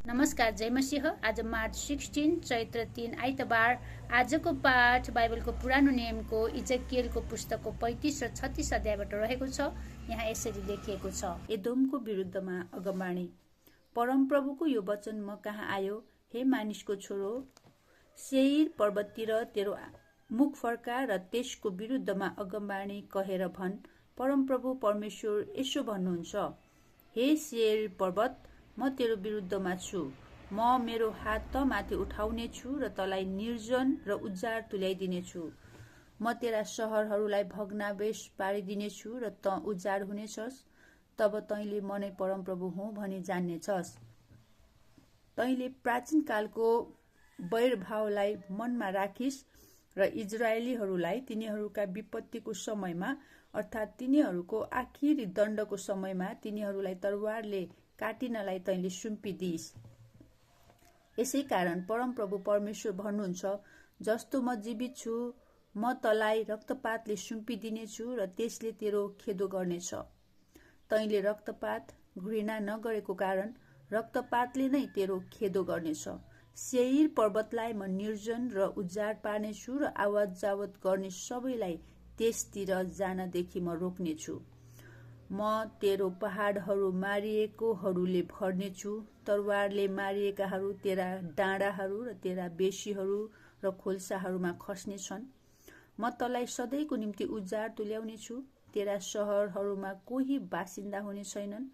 नमस्कार, जय मसीह। आज मार्च 16 चैत्र 3 आइतबार। आजको पाठ बाइबलको पुरानो नियमको इजकियलको पुस्तकको 35 र 36 अध्यायबाट रहेको छ। यहाँ यसरी लेखिएको छ, एदोमको विरुद्धमा अगमबाणी। परमप्रभुको यो वचन म कहाँ आयो, हे मानिसको छोरो, सेयर पर्वततिर तेरो मुख फर्का र त्यसको विरुद्धमा अगमबाणी कहेर भन्। परमप्रभु परमेश्वर यसो भन्नुहुन्छ, हे सेयर पर्वत, म तेरो विरुद्धमा छु। म मेरो हात त माथि उठाउने छु र तँलाई निर्जन र उजाड तुल्याइदिनेछु। म तेरा शहरहरूलाई भग्नावेश पारिदिनेछु र तँ उजाड हुनेछस्। तब तैँले म नै परमप्रभु हुँ भनी जान्नेछस्। तैँले प्राचीन कालको वैरभावलाई मनमा राखिस् र इजरायलीहरूलाई तिनीहरूका विपत्तिको समयमा अर्थात् तिनीहरूको आखिरी दण्डको समयमा तिनीहरूलाई तरवारले काटिनलाई तैँले सुम्पिदिइस्। यसै कारण परमप्रभु परमेश्वर भन्नुहुन्छ, जस्तो म जीवित छु, म तँलाई रक्तपातले सुम्पिदिनेछु र त्यसले तेरो खेदो गर्नेछ। तैँले रक्तपात घृणा नगरेको कारण रक्तपातले नै तेरो खेदो गर्नेछ। सेयर पर्वतलाई म निर्जन र उजाड पार्नेछु र आवत जावत गर्ने सबैलाई त्यसतिर जानदेखि म रोक्नेछु। म तेरो पहाडहरू मारिएकोहरूले भर्नेछु। तरवारले मारिएकाहरू तेरा डाँडाहरू र तेरा बेसीहरू र खोल्साहरूमा खस्नेछन्। म तँलाई सधैँको निम्ति उजाड तुल्याउनेछु। तेरा शहरहरूमा कोही बासिन्दा हुने छैनन्।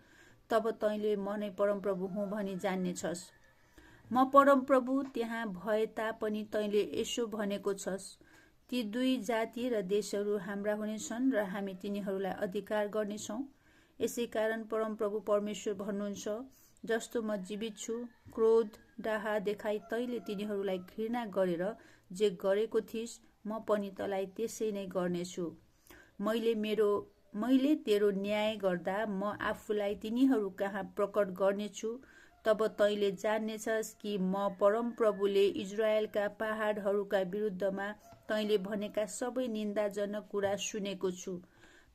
तब तैँले म नै परमप्रभु हुँ भनी जान्नेछस्। म परमप्रभु त्यहाँ भए तापनि तैँले यसो भनेको छस्, ती दुई जाति र देशहरू हाम्रा हुनेछन् र हामी तिनीहरूलाई अधिकार गर्नेछौँ। यसै कारण परमप्रभु परमेश्वर भन्नुहुन्छ, जस्तो म जीवित छु, क्रोध डाहा देखाई तैँले तिनीहरूलाई घृणा गरेर जे गरेको थिइस्, म पनि तँलाई त्यसै नै गर्नेछु। मैले तेरो न्याय गर्दा म आफूलाई तिनीहरू कहाँ प्रकट गर्नेछु। तब तैँले जान्नेछस् कि म परमप्रभुले इजरायलका पहाडहरूका विरुद्धमा तैँले भनेका सबै निन्दाजनक कुरा सुनेको छु।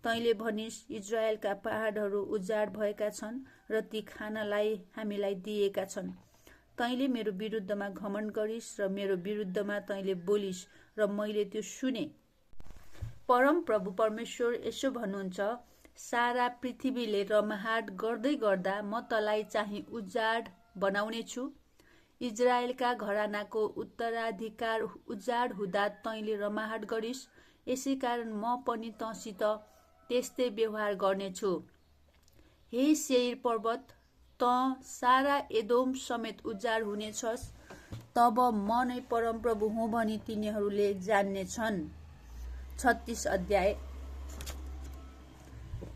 तैँले भनिस्, इजरायलका पहाडहरू उजाड भएका छन् र ती खानलाई हामीलाई दिएका छन्। तैँले मेरो विरुद्धमा घमण्ड गरिस् र मेरो विरुद्धमा तैँले बोलिस् र मैले त्यो सुने। परमप्रभु परमेश्वर यसो भन्नुहुन्छ, सारा पृथ्वीले रमाहाट गर्दै गर्दा म तँलाई चाहिँ उजाड बनाउने छु। इजरायलका घरानाको उत्तराधिकार उजाड हुँदा तैँले रमाहाट गरिस्। यसै कारण म पनि तँसित त्यस्तै व्यवहार गर्नेछु। हे सेयर पर्वत, तँ सारा एदोम समेत उजाड हुनेछस्। तब म नै परमप्रभु हुँ भनी तिनीहरूले जान्नेछन्। 36 अध्याय।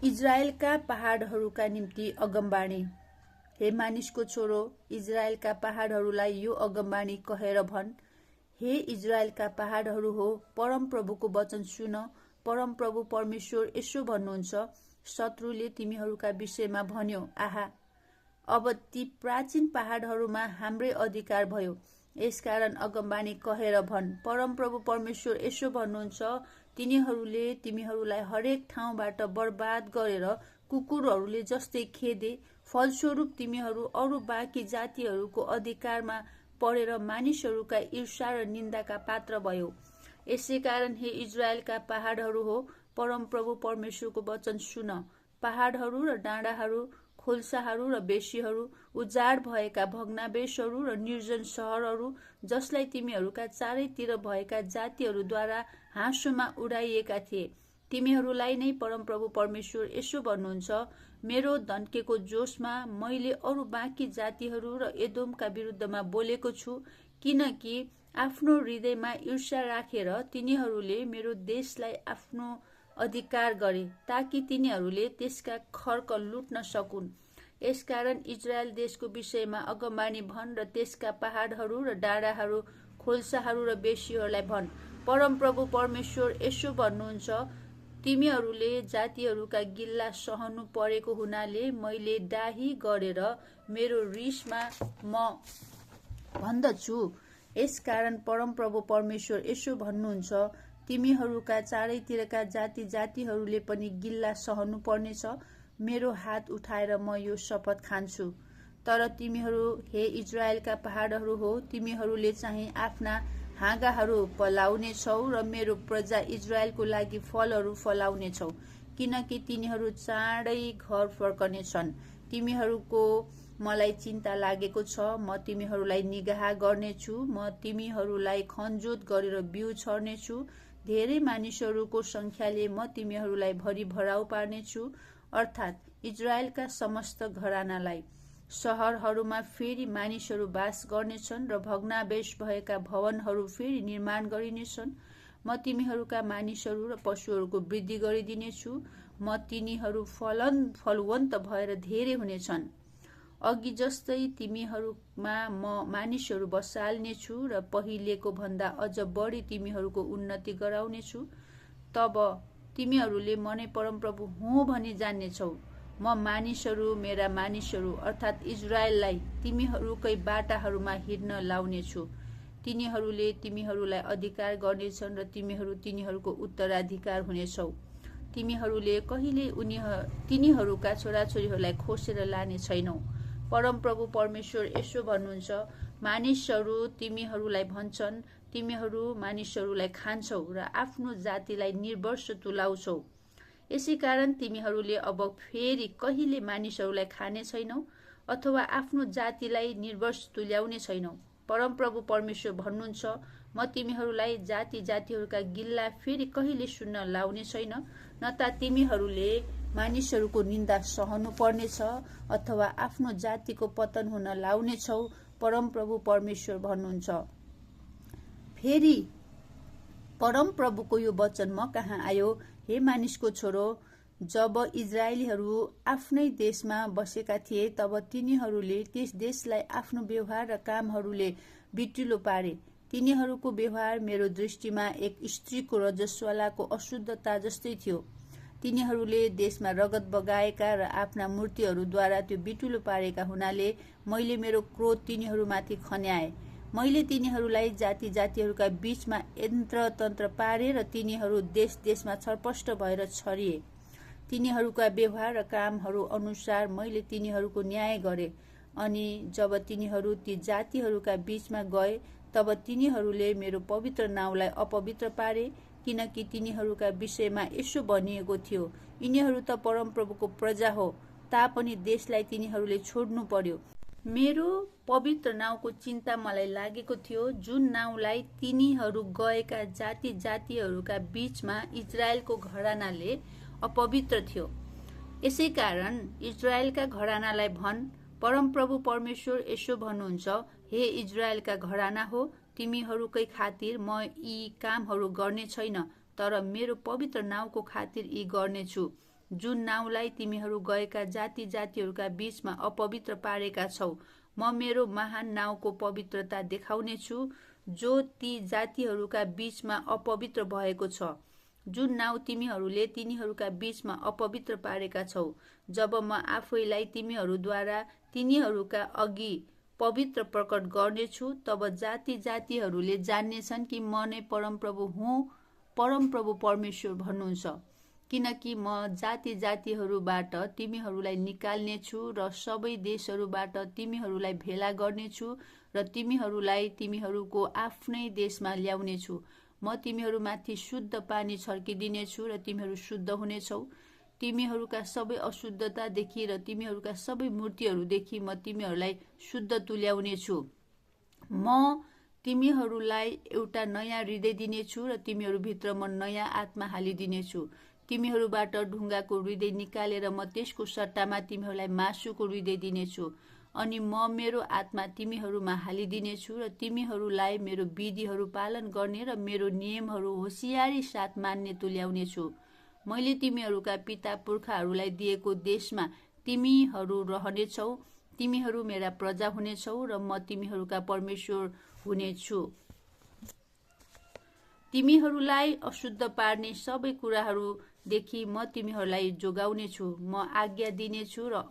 इजरायलका पहाडहरूका निम्ति अगमबाणी। हे मानिसको छोरो, इजरायलका पहाडहरूलाई यो अगमबाणी कहेर भन्, हे इजरायलका पहाडहरू हो, परमप्रभुको वचन सुन। परमप्रभु परमेश्वर यसो भन्नुहुन्छ, शत्रुले तिमीहरूका विषयमा भन्यो, आहा, अब ती प्राचीन पहाडहरूमा हाम्रै अधिकार भयो। यसकारण अगमबाणी कहेर भन्, परमप्रभु परमेश्वर यसो भन्नुहुन्छ, तिनीहरूले तिमीहरूलाई हरेक ठाउँबाट बर्बाद गरेर कुकुरहरूले जस्तै खेदे। फलस्वरूप तिमीहरू अरू बाँकी जातिहरूको अधिकारमा परेर मानिसहरूका ईर्ष्या र निन्दाका पात्र भयो। यसै कारण हे इजरायलका पहाडहरू हो, परमप्रभु परमेश्वरको वचन सुन। पहाडहरू र डाँडाहरू, खोल्साहरू र बेसीहरू, उजाड भएका भग्नावेशहरू र निर्जन सहरहरू, जसलाई तिमीहरूका चारैतिर भएका जातिहरूद्वारा हाँसोमा उडाइएका थिए, तिमीहरूलाई नै परमप्रभु परमेश्वर यसो भन्नुहुन्छ, मेरो धन्केको जोशमा मैले अरू बाँकी जातिहरू र एदोमका विरुद्धमा बोलेको छु, किनकि आफ्नो हृदयमा ईर्ष्या राखेर तिनीहरूले मेरो देशलाई आफ्नो अधिकार गरे, ताकि तिनीहरूले त्यसका खर्क लुट्न सकुन्। यसकारण इजरायल देशको विषयमा अगमबाणी भन् र त्यसका पहाडहरू र डाँडाहरू, खोल्साहरू र बेसीहरूलाई भन्, परमप्रभु परमेश्वर यसो भन्नुहुन्छ, तिमीहरूले जातिहरूका गिल्ला सहनु परेको हुनाले मैले डाही गरेर मेरो रिसमा म भन्दछु। यसकारण परमप्रभु परमेश्वर यसो भन्नुहुन्छ, तिमीहरूका चारैतिरका जातिहरूले पनि गिल्ला सहनु पर्नेछ। मेरो हात उठाएर म यो शपथ खान्छु, तर तिमीहरू हे इजरायलका पहाडहरू हो, तिमीहरूले चाहिँ आफ्ना हाँगाहरू पलाउनेछौ र मेरो प्रजा इजरायलको लागि फलहरू फलाउनेछौ, किनकि तिनीहरू चाँडै घर फर्कनेछन्। तिमीहरूको मलाई चिन्ता लागेको छ, म तिमीहरूलाई निगाह गर्नेछु, म तिमीहरूलाई खनजोत गरेर बिउ छर्नेछु। धेरै मानिसहरूको संख्याले म तिमीहरूलाई भरिभराउ पार्नेछु, अर्थात् इजरायलका समस्त घरानालाई। शहरहरूमा फेरि मानिसहरू बास गर्नेछन् र भग्नावेश भएका भवनहरू फेरि निर्माण गरिनेछन्। म तिमीहरूका मानिसहरू र पशुहरूको वृद्धि गरिदिनेछु, म तिनीहरू फलवन्त भएर धेरै हुनेछन्। अघि जस्तै तिमीहरूमा म मानिसहरू बसाल्नेछु र पहिलेको भन्दा अझ बढी तिमीहरूको उन्नति गराउनेछु। तब तिमीहरूले म नै परमप्रभु हुँ भनी जान्नेछौ। म मानिसहरू, मेरा मानिसहरू अर्थात् इजरायललाई तिमीहरूकै बाटाहरूमा हिँड्न लाउनेछु। तिनीहरूले तिमीहरूलाई अधिकार गर्नेछन् र तिमीहरू तिनीहरूको उत्तराधिकार हुनेछौ। तिमीहरूले कहिले तिनीहरूका छोराछोरीहरूलाई खोसेर लाने छैनौ। परमप्रभु परमेश्वर यसो भन्नुहुन्छ, मानिसहरू तिमीहरूलाई भन्छन्, तिमीहरू मानिसहरूलाई खान्छौ र आफ्नो जातिलाई निर्वंश तुल्याउँछौ। यसै कारण तिमीहरूले अब फेरि कहिले मानिसहरूलाई खाने छैनौ अथवा आफ्नो जातिलाई निर्वंश तुल्याउने छैनौ। परमप्रभु परमेश्वर भन्नुहुन्छ, म तिमीहरूलाई जाति जातिहरूका गिल्ला फेरि कहिले सुन्न लाउने छैन, न त तिमीहरूले मानिसहरूको निन्दा सहनु पर्नेछ अथवा आफ्नो जातिको पतन हुन लाउनेछौ। परमप्रभु परमेश्वर भन्नुहुन्छ। फेरि परमप्रभुको यो वचन म कहाँ आयो, हे मानिसको छोरो, जब इजरायलीहरू आफ्नै देशमा बसेका थिए तब तिनीहरूले त्यस देशलाई आफ्नो व्यवहार र कामहरूले बिटुलो पारे। तिनीहरूको व्यवहार मेरो दृष्टिमा एक स्त्रीको रजस्वलाको अशुद्धता जस्तै थियो। तिनीहरूले देशमा रगत बगाएका र आफ्ना मूर्तिहरूद्वारा त्यो बिटुलो पारेका हुनाले मैले मेरो क्रोध तिनीहरूमाथि खन्याएँ। मैले तिनीहरूलाई जाति जातिहरूका बीचमा यन्त्रतन्त्र पारे र तिनीहरू देश देशमा छरपष्ट भएर छरिए। तिनीहरूका व्यवहार र कामहरू अनुसार मैले तिनीहरूको न्याय गरे। अनि जब तिनीहरू ती जातिहरूका बीचमा गए तब तिनीहरूले मेरो पवित्र नाउँलाई अपवित्र पारे, किनकि तिनीहरूका विषयमा यसो भनिएको थियो, यिनीहरू त परमप्रभुको प्रजा हो, तापनि देशलाई तिनीहरूले छोड्नु पर्यो। मेरो पवित्र नाउँको चिन्ता मलाई लागेको थियो, जुन नाउँलाई तिनीहरू गएका जाति जातिहरूका बीचमा इजरायलको घरानाले अपवित्र थियो। यसै कारण इजरायलका घरानालाई भन्, परमप्रभु परमेश्वर यसो भन्नुहुन्छ, हे इजरायलका घराना हो, तिमीहरूकै खातिर म यी कामहरू गर्ने छैन, तर मेरो पवित्र नाउँको खातिर यी गर्नेछु, जुन नाउँलाई तिमीहरू गएका जाति जातिहरूका बीचमा अपवित्र पारेका छौ। म मेरो महान नाउँको पवित्रता देखाउनेछु, जो ती जातिहरूका बीचमा अपवित्र भएको छ, जुन नाउँ तिमीहरूले तिनीहरूका बीचमा अपवित्र पारेका छौ। जब म आफैलाई तिमीहरूद्वारा तिनीहरूका अघि पवित्र प्रकट गर्नेछु, तब जाति जातिहरूले जान्नेछन् कि म नै परमप्रभु हुँ। परमप्रभु परमेश्वर भन्नुहुन्छ, किनकि म जाति जातिहरूबाट तिमीहरूलाई निकाल्नेछु र सबै देशहरूबाट तिमीहरूलाई भेला गर्नेछु र तिमीहरूलाई तिमीहरूको आफ्नै देशमा ल्याउनेछु। म तिमीहरूमाथि शुद्ध पानी छर्किदिनेछु र तिमीहरू शुद्ध हुनेछौ। तिमीहरूका सबै अशुद्धतादेखि र तिमीहरूका सबै मूर्तिहरूदेखि म तिमीहरूलाई शुद्ध तुल्याउनेछु। म तिमीहरूलाई एउटा नयाँ हृदय दिनेछु र तिमीहरूभित्र म नयाँ आत्मा हालिदिनेछु। तिमीहरूबाट ढुङ्गाको हृदय निकालेर म त्यसको सट्टामा तिमीहरूलाई मासुको हृदय दिनेछु। अनि म मेरो आत्मा तिमीहरूमा हालिदिनेछु र तिमीहरूलाई मेरो विधिहरू पालन गर्ने र मेरो नियमहरू होसियारी साथ मान्ने तुल्याउनेछु। मैले तिमीहरूका पिता पुर्खाहरूलाई दिएको देशमा तिमीहरू रहनेछौ। तिमीहरू मेरा प्रजा हुनेछौ र म तिमीहरूका परमेश्वर हुनेछु। तिमीहरूलाई अशुद्ध पार्ने सबै कुराहरूदेखि म तिमीहरूलाई जोगाउनेछु। म आज्ञा दिनेछु र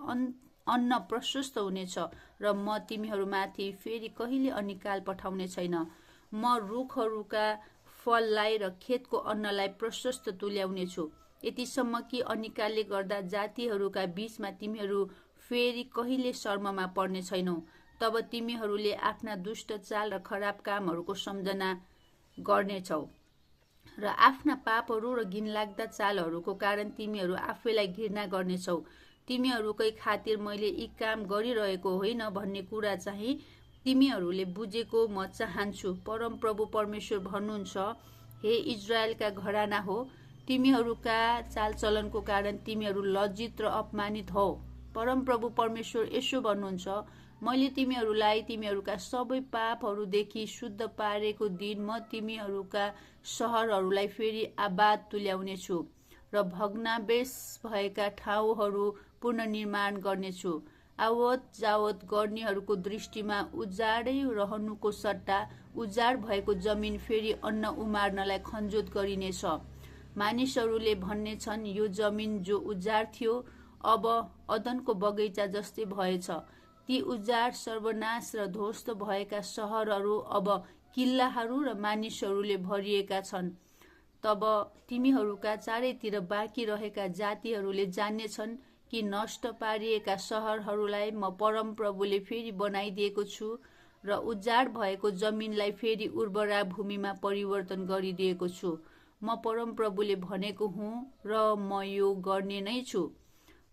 अन्न प्रशस्त हुनेछ र म तिमीहरूमाथि फेरि कहिले अनिकाल पठाउने छैन। म रुखहरूका फललाई र खेतको अन्नलाई प्रशस्त तुल्याउनेछु, यतिसम्म कि अनिकालले गर्दा जातिहरूका बीचमा तिमीहरू फेरि कहिले शर्ममा पर्ने छैनौ। तब तिमीहरूले आफ्ना दुष्ट चाल र खराब कामहरूको सम्झना गर्नेछौ र आफ्ना पापहरू र घिनलाग्दा चालहरूको कारण तिमीहरू आफैलाई घृणा गर्नेछौ। तिमीहरूकै खातिर मैले यी काम गरिरहेको होइन भन्ने कुरा चाहिँ तिमीहरूले बुझेको म चाहन्छु। परमप्रभु परमेश्वर भन्नुहुन्छ, हे इजरायलका घराना हो, तिमीहरूका चालचलनको कारण तिमीहरू लज्जित र अपमानित हौ। परमप्रभु परमेश्वर यसो भन्नुहुन्छ, मैले तिमीहरूलाई तिमीहरूका सबै पापहरूदेखि शुद्ध पारेको दिन म तिमीहरूका सहरहरूलाई फेरि आबाद तुल्याउनेछु र भग्नावेश भएका ठाउँहरू पुनर्निर्माण गर्नेछु। आवत जावत गर्नेहरूको दृष्टिमा उजाडै रहनुको सट्टा उजाड भएको जमिन फेरि अन्न उमार्नलाई खन्जोत गरिनेछ। मानिसहरूले भन्नेछन्, यो जमिन जो उजाड थियो अब अदनको बगैँचा जस्तै भएछ। ती उजाड, सर्वनाश र ध्वस्त भएका सहरहरू अब किल्लाहरू र मानिसहरूले भरिएका छन्। तब तिमीहरूका चारैतिर बाँकी रहेका जातिहरूले जान्नेछन् कि नष्ट पारिएका सहरहरूलाई म परमप्रभुले फेरि बनाइदिएको छु र उजाड भएको जमिनलाई फेरि उर्वरा भूमिमा परिवर्तन गरिदिएको छु। म परमप्रभुले भनेको हुँ र म यो गर्ने नै छु।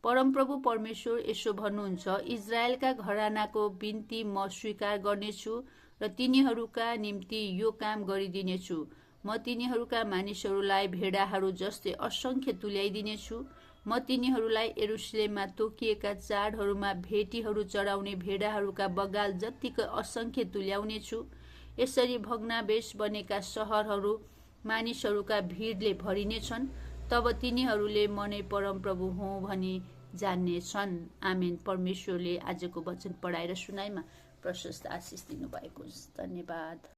परमप्रभु परमेश्वर यसो भन्नुहुन्छ, इजरायलका घरानाको बिन्ती म स्वीकार गर्नेछु र तिनीहरूका निम्ति यो काम गरिदिनेछु। म तिनीहरूका मानिसहरूलाई भेडाहरू जस्तै असंख्य तुल्याइदिनेछु। म तिनीहरूलाई यरुशलेममा तोकिएका चाडहरूमा भेटीहरू चढाउने भेडाहरूका बगाल जत्तिकै असंख्य तुल्याउनेछु। यसरी भग्नावेश बनेका सहरहरू मानिसहरूका भिडले भरिनेछन्। तब तिनीहरूले म नै परमप्रभु हुँ भनी जान्नेछन्। आमेन। परमेश्वरले आजको वचन पढाएर सुनाइमा प्रशस्त आशिष दिनुभएको। धन्यवाद।